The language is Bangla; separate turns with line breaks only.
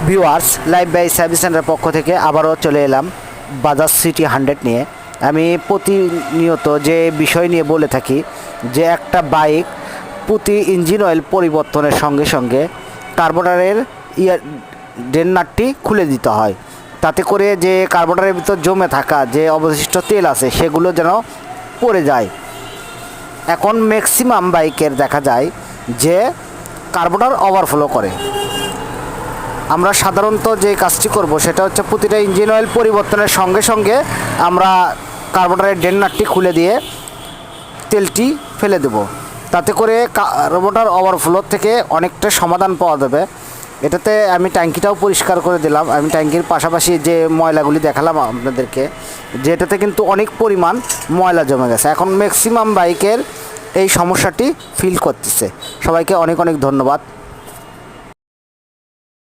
ভিউয়ার্স, লাইভ বাই সার্ভিস সেন্টারের পক্ষ থেকে আবারও চলে এলাম বাজাজ সিটি 100 নিয়ে। আমি প্রতিনিয়ত যে বিষয় নিয়ে বলে থাকি যে একটা বাইক প্রতি ইঞ্জিন অয়েল পরিবর্তনের সঙ্গে সঙ্গে কার্বোরেটরের ড্রেন নাটটি খুলে দিতে হয়, তাতে করে যে কার্বোরেটরের ভিতর জমে থাকা যে অবশিষ্ট তেল আছে সেগুলো যেন পড়ে যায়। এখন ম্যাক্সিমাম বাইকের দেখা যায় যে কার্বোরেটর ওভারফ্লো করে। আমরা সাধারণত যে কাজটি করব সেটা হচ্ছে প্রতিটা ইঞ্জিন অয়েল পরিবর্তনের সঙ্গে সঙ্গে আমরা কার্বোরেটরের ড্রেন নাটটি খুলে দিয়ে তেলটি ফেলে দেব, তাতে করে কার্বোরেটর ওভারফ্লো থেকে অনেকটা সমাধান পাওয়া যাবে। এটাতে আমি ট্যাঙ্কিটাও পরিষ্কার করে দিলাম। আমি ট্যাঙ্কির পাশাপাশি যে ময়লাগুলি দেখালাম আপনাদেরকে, যে এটাতে কিন্তু অনেক পরিমাণ ময়লা জমে গেছে। এখন ম্যাক্সিমাম বাইকের এই সমস্যাটি ফিল করতেছে। সবাইকে অনেক অনেক ধন্যবাদ।